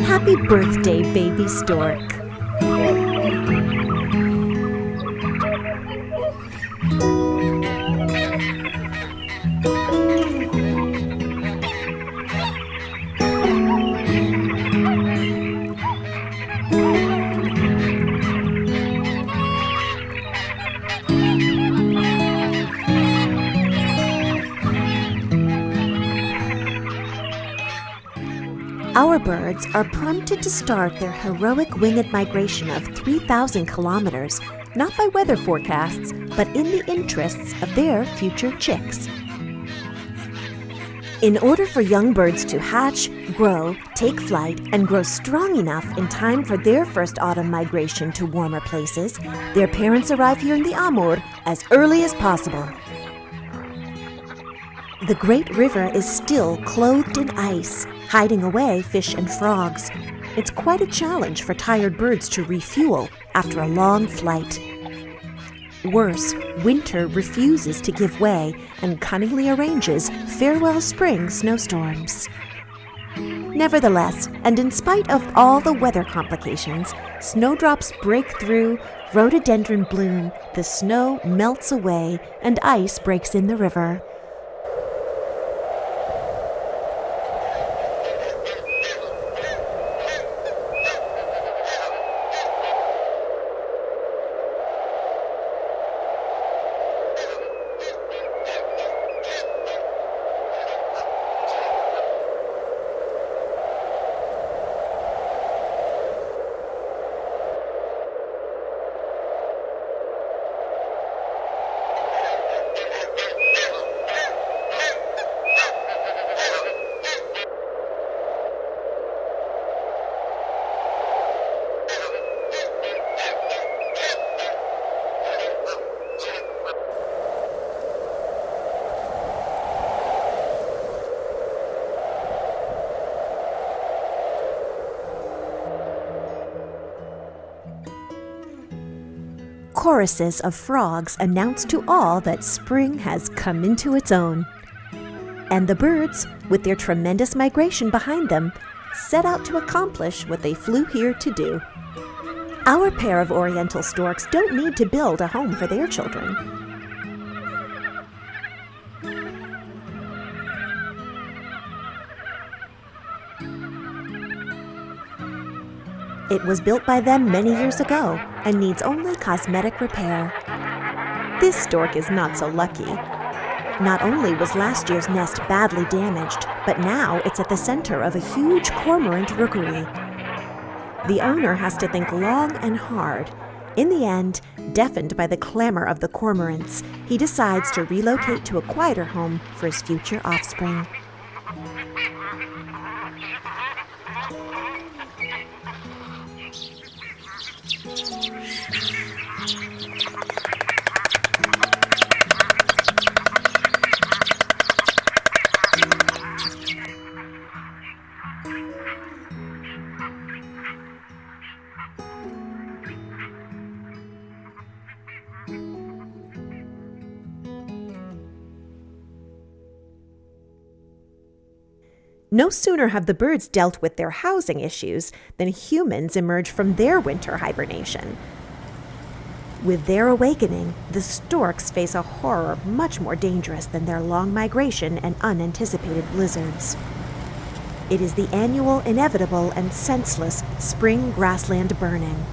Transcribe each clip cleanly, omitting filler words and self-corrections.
Happy birthday, baby stork. Our birds are prompted to start their heroic winged migration of 3,000 kilometers, not by weather forecasts, but in the interests of their future chicks. In order for young birds to hatch, grow, take flight, and grow strong enough in time for their first autumn migration to warmer places, their parents arrive here in the Amur as early as possible. The great river is still clothed in ice, hiding away fish and frogs. It's quite a challenge for tired birds to refuel after a long flight. Worse, winter refuses to give way and cunningly arranges farewell spring snowstorms. Nevertheless, and in spite of all the weather complications, snowdrops break through, rhododendron bloom, the snow melts away, and ice breaks in the river. Choruses of frogs announce to all that spring has come into its own. And the birds, with their tremendous migration behind them, set out to accomplish what they flew here to do. Our pair of oriental storks don't need to build a home for their children. It was built by them many years ago and needs only cosmetic repair. This stork is not so lucky. Not only was last year's nest badly damaged, but now it's at the center of a huge cormorant rookery. The owner has to think long and hard. In the end, deafened by the clamor of the cormorants, he decides to relocate to a quieter home for his future offspring. No sooner have the birds dealt with their housing issues than humans emerge from their winter hibernation. With their awakening, the storks face a horror much more dangerous than their long migration and unanticipated blizzards. It is the annual, inevitable, and senseless spring grassland burning.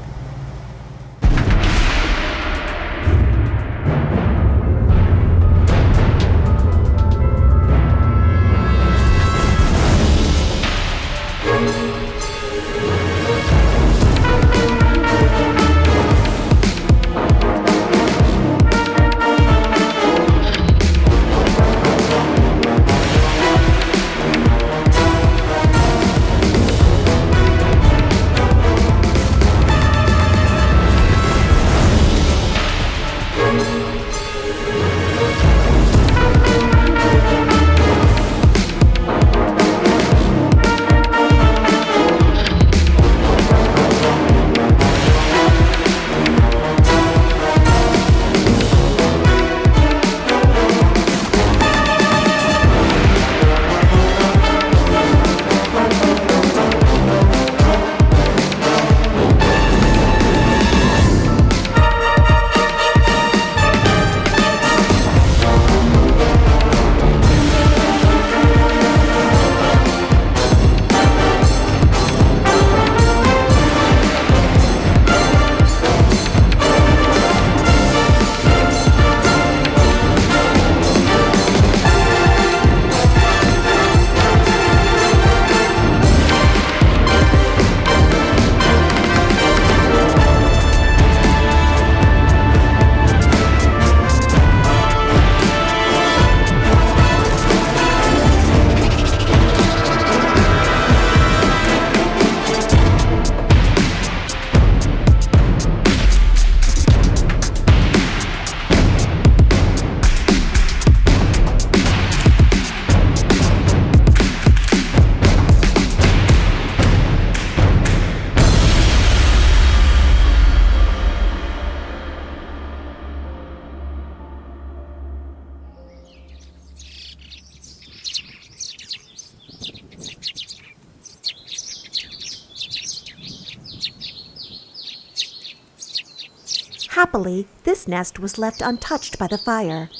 Happily, this nest was left untouched by the fire.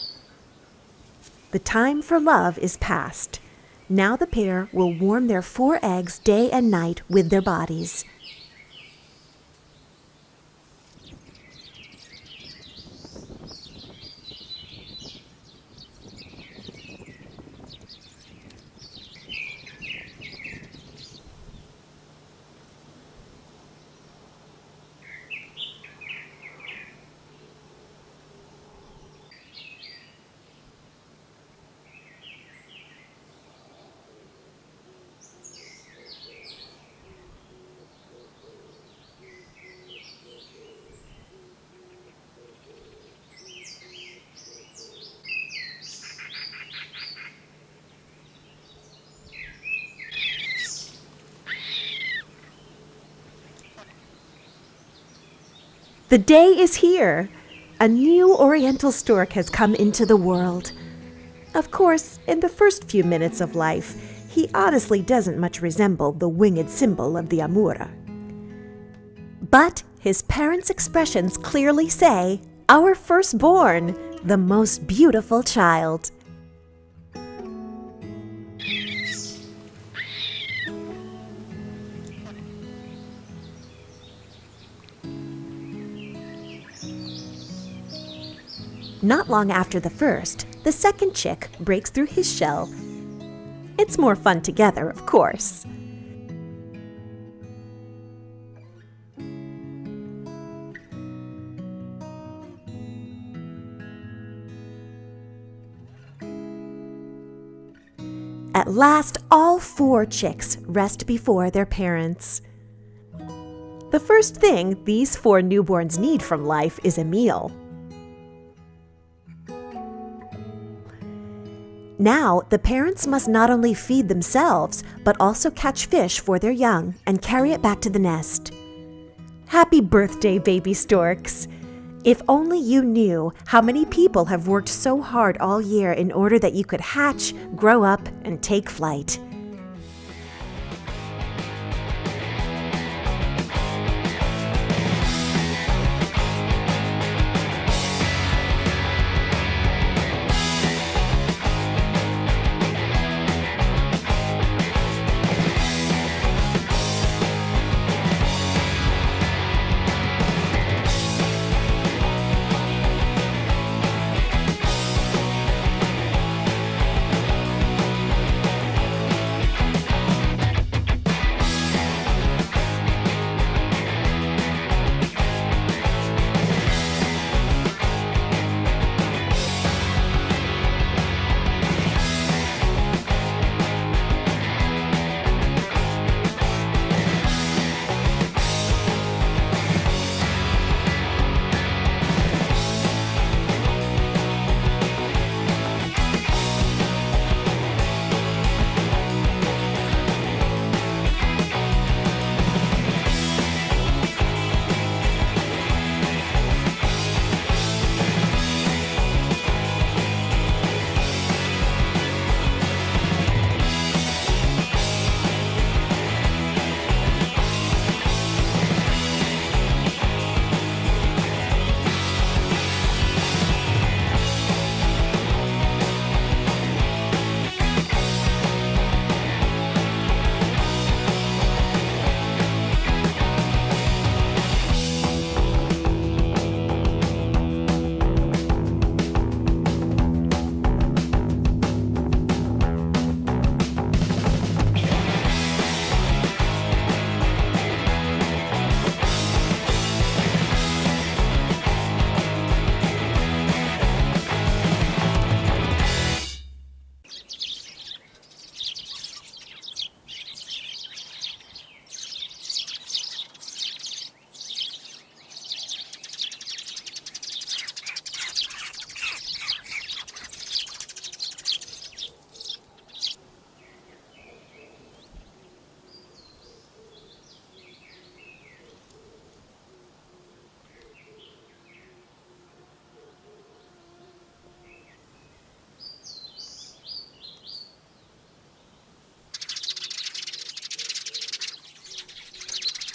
The time for love is past. Now the pair will warm their 4 eggs day and night with their bodies. The day is here. A new Oriental stork has come into the world. Of course, in the first few minutes of life, he honestly doesn't much resemble the winged symbol of the Amura. But his parents' expressions clearly say, "Our firstborn, the most beautiful child." Not long after the first, the second chick breaks through his shell. It's more fun together, of course. At last, all 4 chicks rest before their parents. The first thing these 4 newborns need from life is a meal. Now, the parents must not only feed themselves, but also catch fish for their young and carry it back to the nest. Happy birthday, baby storks! If only you knew how many people have worked so hard all year in order that you could hatch, grow up, and take flight.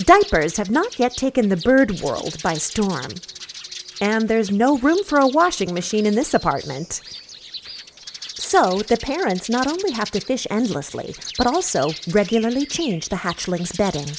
Diapers have not yet taken the bird world by storm. and there's no room for a washing machine in this apartment. So the parents not only have to fish endlessly, but also regularly change the hatchlings' bedding.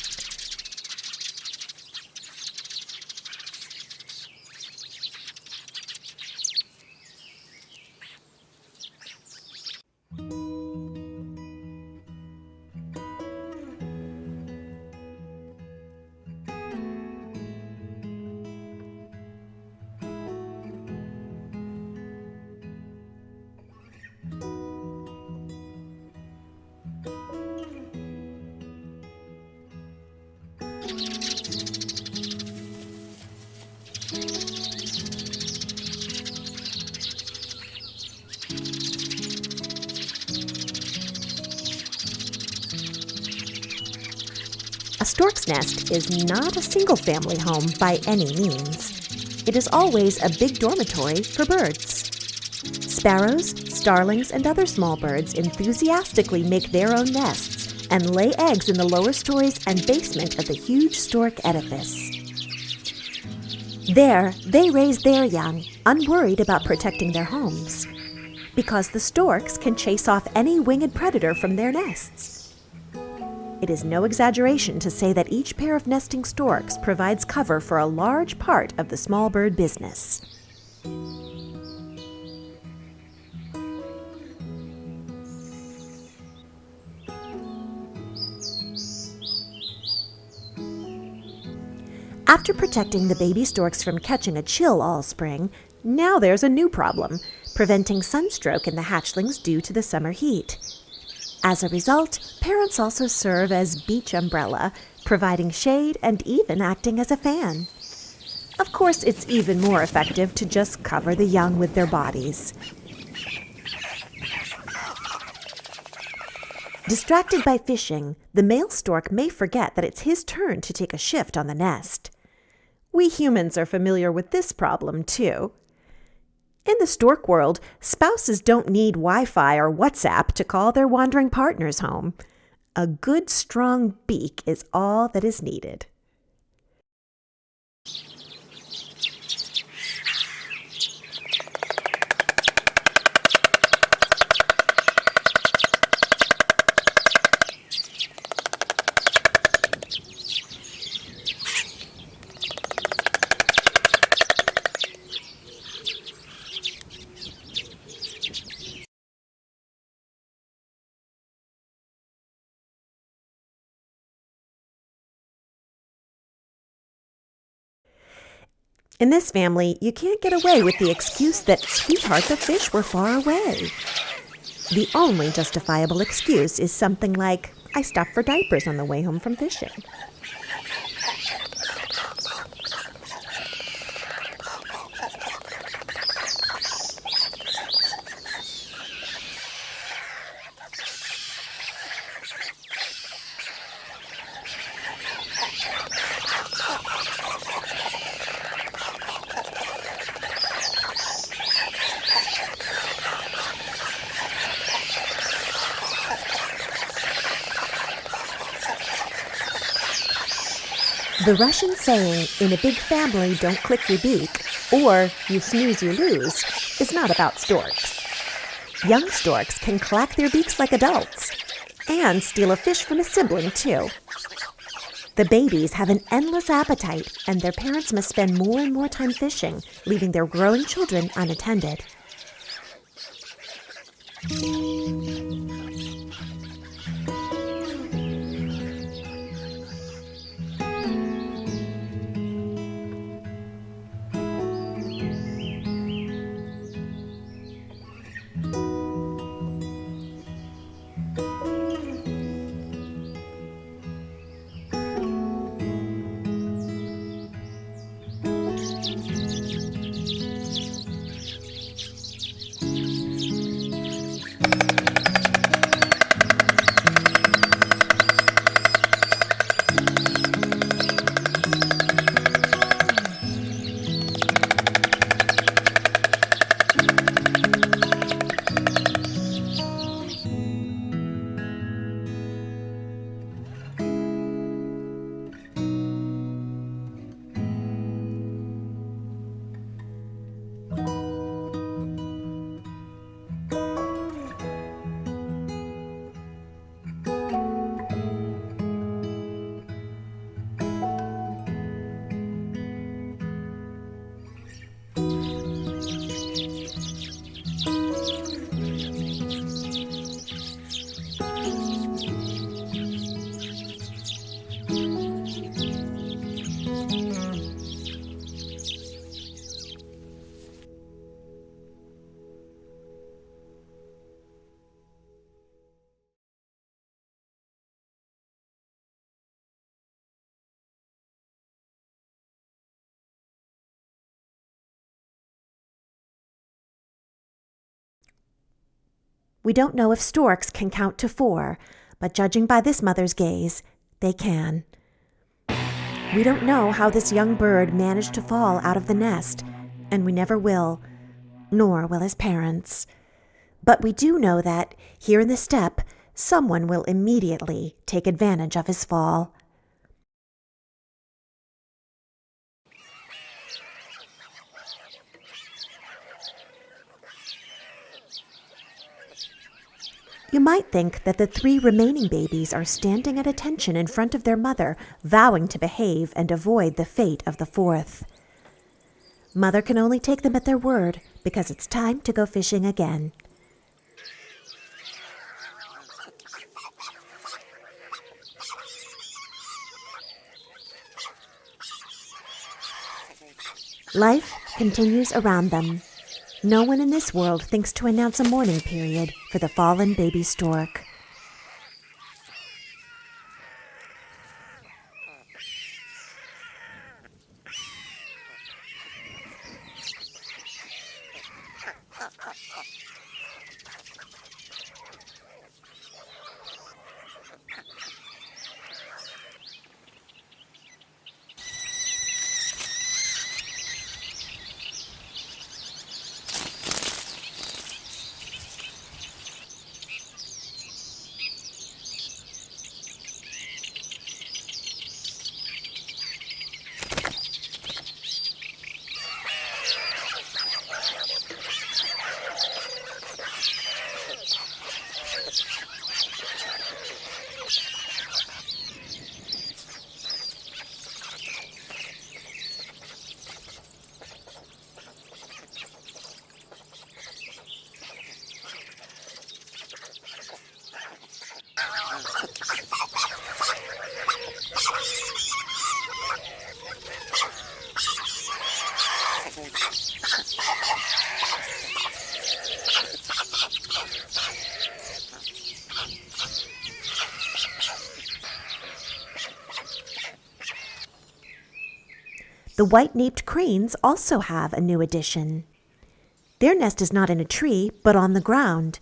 A stork's nest is not a single-family home by any means. It is always a big dormitory for birds. Sparrows, starlings, and other small birds enthusiastically make their own nests and lay eggs in the lower stories and basement of the huge stork edifice. There, they raise their young, unworried about protecting their homes, because the storks can chase off any winged predator from their nests. It is no exaggeration to say that each pair of nesting storks provides cover for a large part of the small bird business. After protecting the baby storks from catching a chill all spring, now there's a new problem, preventing sunstroke in the hatchlings due to the summer heat. As a result, parents also serve as beach umbrella, providing shade and even acting as a fan. Of course, it's even more effective to just cover the young with their bodies. Distracted by fishing, the male stork may forget that it's his turn to take a shift on the nest. We humans are familiar with this problem, too. In the stork world, spouses don't need Wi-Fi or WhatsApp to call their wandering partners home. A good, strong beak is all that is needed. In this family, you can't get away with the excuse that, sweetheart, the fish were far away. The only justifiable excuse is something like, I stopped for diapers on the way home from fishing. The Russian saying, in a big family, don't click your beak, or you snooze, you lose, is not about storks. Young storks can clack their beaks like adults, and steal a fish from a sibling, too. The babies have an endless appetite, and their parents must spend more and more time fishing, leaving their growing children unattended. We don't know if storks can count to 4, but judging by this mother's gaze, they can. We don't know how this young bird managed to fall out of the nest, and we never will, nor will his parents. But we do know that, here in the steppe, someone will immediately take advantage of his fall. You might think that the 3 remaining babies are standing at attention in front of their mother, vowing to behave and avoid the fate of the 4th. Mother can only take them at their word, because it's time to go fishing again. Life continues around them. No one in this world thinks to announce a mourning period for the fallen baby stork. The white-naped cranes also have a new addition. Their nest is not in a tree, but on the ground.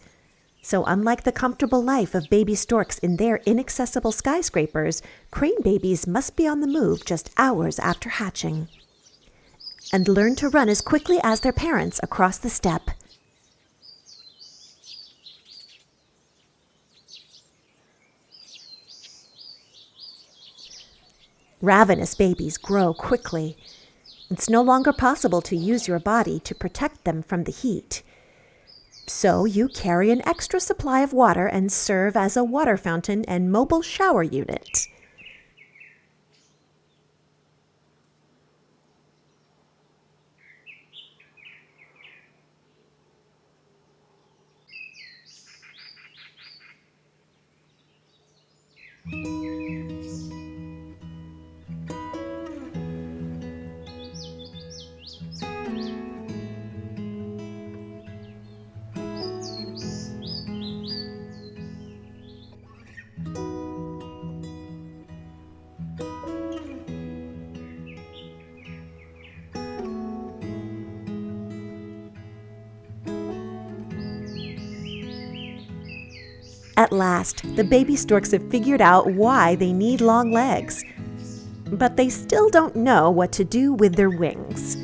So unlike the comfortable life of baby storks in their inaccessible skyscrapers, crane babies must be on the move just hours after hatching, and learn to run as quickly as their parents across the steppe. Ravenous babies grow quickly. It's no longer possible to use your body to protect them from the heat. So you carry an extra supply of water and serve as a water fountain and mobile shower unit. At last, the baby storks have figured out why they need long legs. But they still don't know what to do with their wings.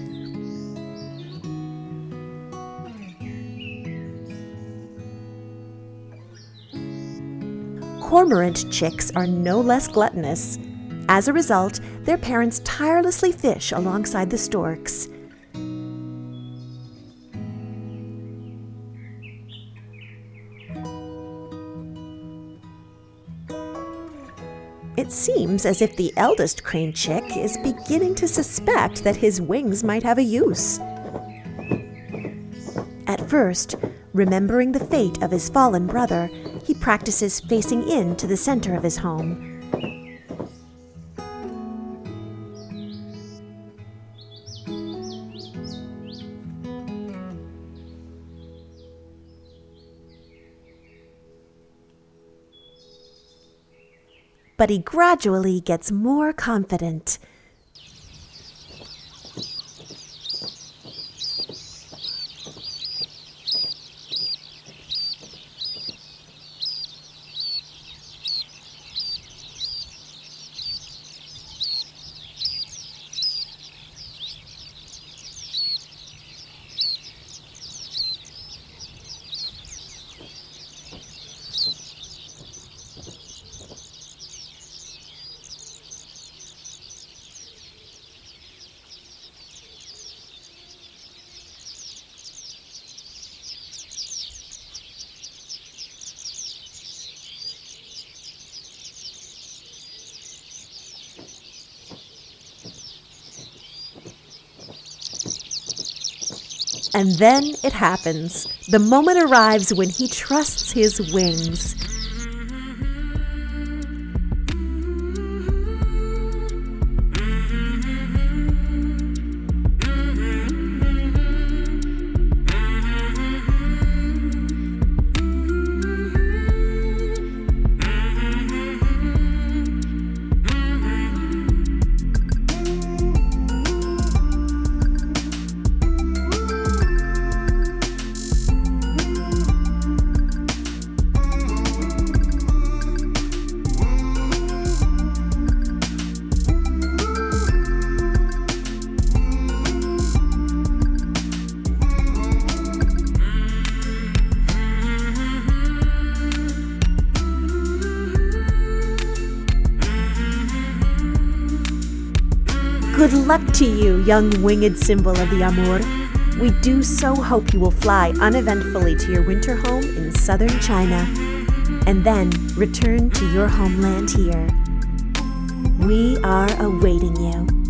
Cormorant chicks are no less gluttonous. As a result, their parents tirelessly fish alongside the storks. It seems as if the eldest crane chick is beginning to suspect that his wings might have a use. At first, remembering the fate of his fallen brother, he practices facing in to the center of his home. But he gradually gets more confident. And then it happens. The moment arrives when he trusts his wings. Good luck to you, young winged symbol of the Amor. We do so hope you will fly uneventfully to your winter home in southern China, and then return to your homeland here. We are awaiting you.